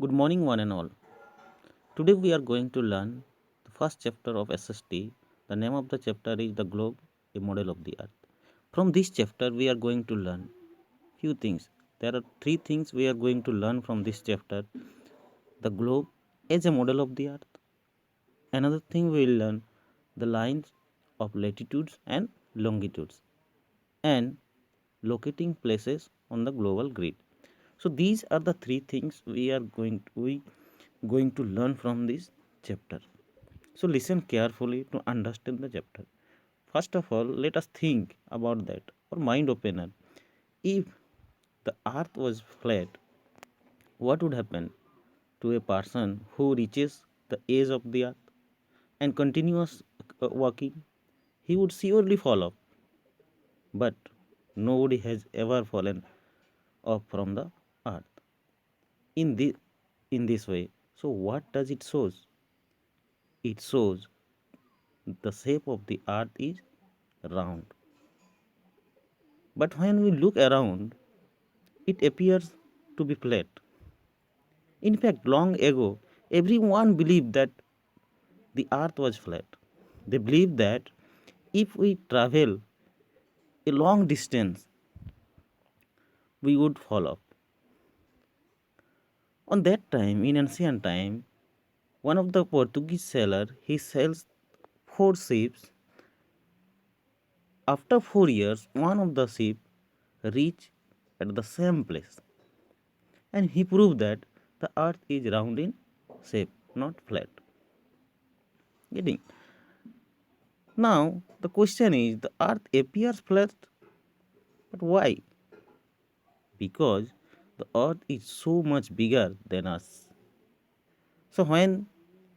Good morning, one and all. Today we are going to learn the first chapter of SST. The name of the chapter is The Globe, a Model of the Earth. From this chapter, we are going to learn few things. There are three things we are going to learn from this chapter: the globe as a model of the Earth. Another thing we will learn the lines of latitudes and longitudes, and locating places on the global grid. So these are the three things we going to learn from this chapter. So listen carefully to understand the chapter. First of all, let us think about that or mind opener. If the earth was flat, what would happen to a person who reaches the edge of the earth and continues walking? He would surely fall off. But nobody has ever fallen off from the earth in this way. So what does it shows? It shows the shape of the earth is round. But when we look around, it appears to be flat. In fact, long ago, everyone believed that the earth was flat. They believed that if we travel a long distance, we would fall off. On that time, in ancient time, one of the Portuguese sailor he sails four ships. After 4 years, one of the ship reached at the same place, and he proved that the earth is round in shape, not flat. Getting? Now the question is the earth appears flat, but why? Because the earth is so much bigger than us. So when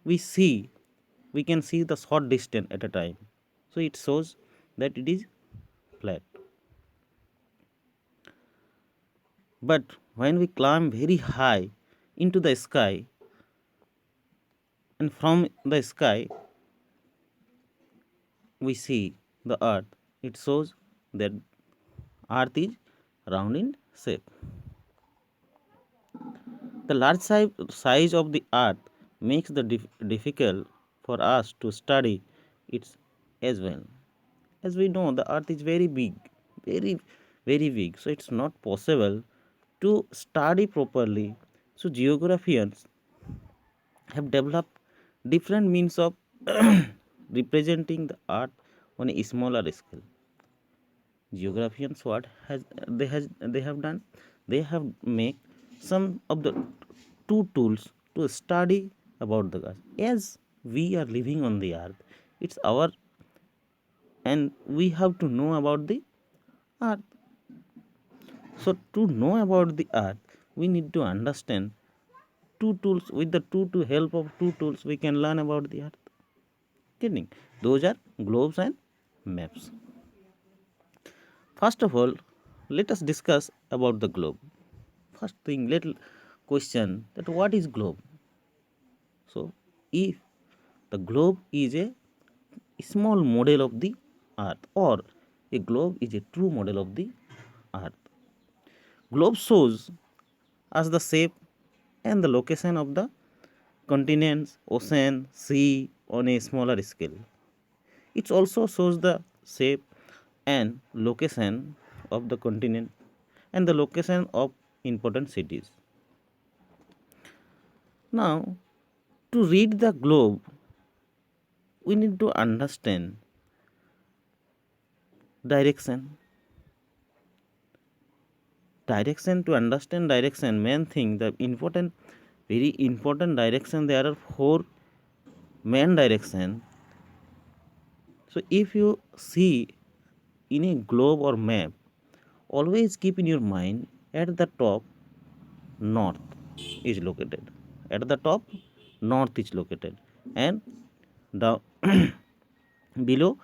we see, we can see the short distance at a time. So it shows that it is flat. But when we climb very high into the sky, and from the sky we see the earth, it shows that earth is round in shape. The large size of the earth makes the difficult for us to study it as well. As we know, the earth is very big, very, very big. So it's not possible to study properly. So geographians have developed different means of representing the earth on a smaller scale. Geographians what they have done? They have make some of the two tools to study about the earth. As we are living on the earth, it's our, and we have to know about the earth. So to know about the earth, we need to understand two tools. With the two to help of two tools, we can learn about the earth. Kidding? Those are globes and maps. First of all, let us discuss about the globe. First thing, little question that what is globe? So, if the globe is a small model of the earth, or a globe is a true model of the earth. Globe shows us the shape and the location of the continents, ocean, sea on a smaller scale. It also shows the shape and location of the continent and the location of important cities. Now, to read the globe, we need to understand direction. Direction, to understand direction, main thing, the important, very important direction, there are four main direction. So if you see in a globe or map, always keep in your mind at the top north is located. At the top north is located, and the below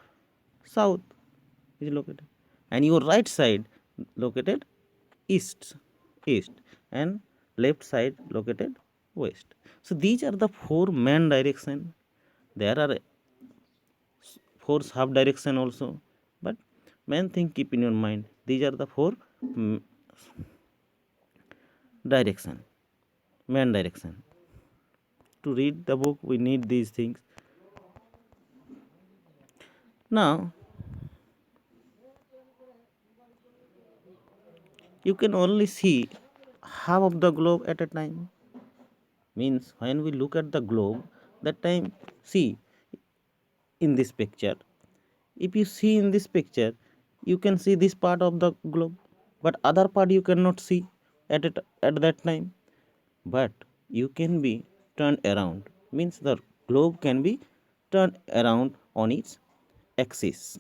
south is located, and your right side located east, and left side located west. So these are the four main direction. There are four sub direction also, but main thing keep in your mind, these are the four direction. main direction. To read the book, we need these things. Now, you can only see half of the globe at a time. Means when we look at the globe, that time, see in this picture. If you see in this picture, you can see this part of the globe, but other part you cannot see at that time. But you can be turned around. Means the globe can be turned around on its axis.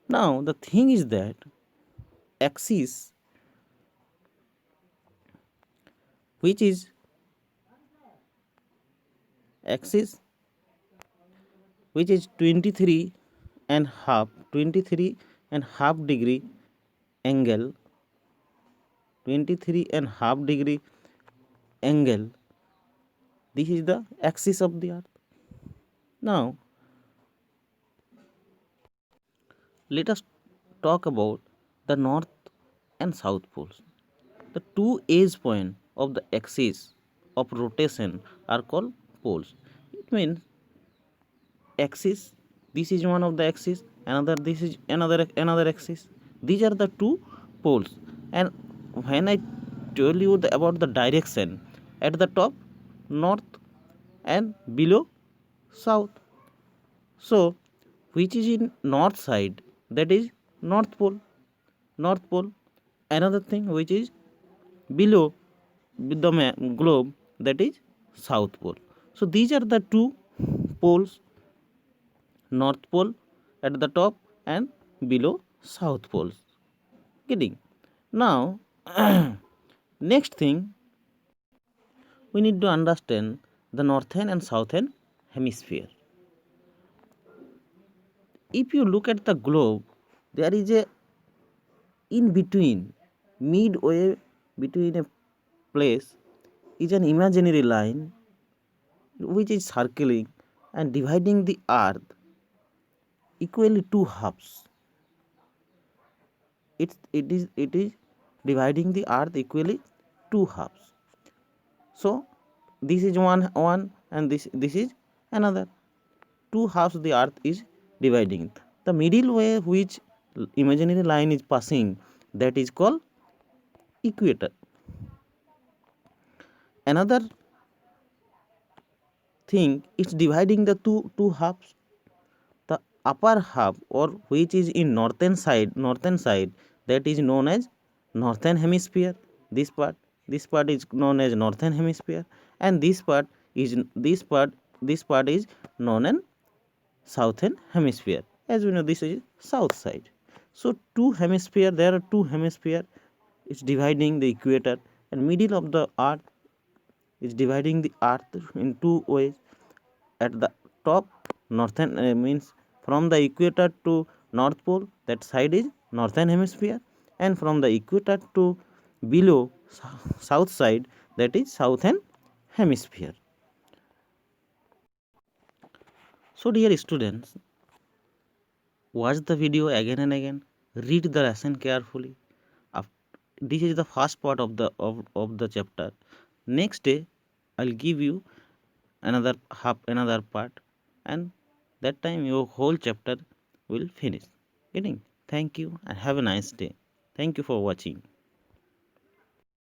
Now the thing is that axis, which is axis which is 23 and half degree angle, 23.5 degree angle. This is the axis of the earth. Now let us talk about the north and south poles. The two edge points of the axis of rotation are called poles. It means axis, this is one of the axis, another, this is another axis. These are the two poles. And when I tell you about the direction, at the top north and below south. So which is in north side, that is north pole. North pole. Another thing which is below with the globe, that is south pole. So these are the two poles, north pole at the top and below south poles. Getting? Now next thing, we need to understand the northern and southern hemisphere. If you look at the globe, there is a in between, midway between a place, is an imaginary line which is circling and dividing the earth equally two halves. It is dividing the earth equally two halves. So this is one and this is another. Two halves the earth is dividing. The middle way which imaginary line is passing, that is called equator. Another thing, it's dividing the two halves. The upper half, or which is in northern side, that is known as northern hemisphere. This part is known as northern hemisphere, and this part is known as southern hemisphere. As we know, this is south side. So there are two hemisphere. It's dividing the equator, and middle of the earth is dividing the earth in two ways. At the top, northern means from the equator to north pole, that side is northern hemisphere, and from the equator to below south side, that is southern hemisphere. So dear students, watch the video again and again, read the lesson carefully. This is the first part of the chapter. Next day I'll give you another part, and that time your whole chapter will finish. Getting? Thank you and have a nice day. Thank you for watching.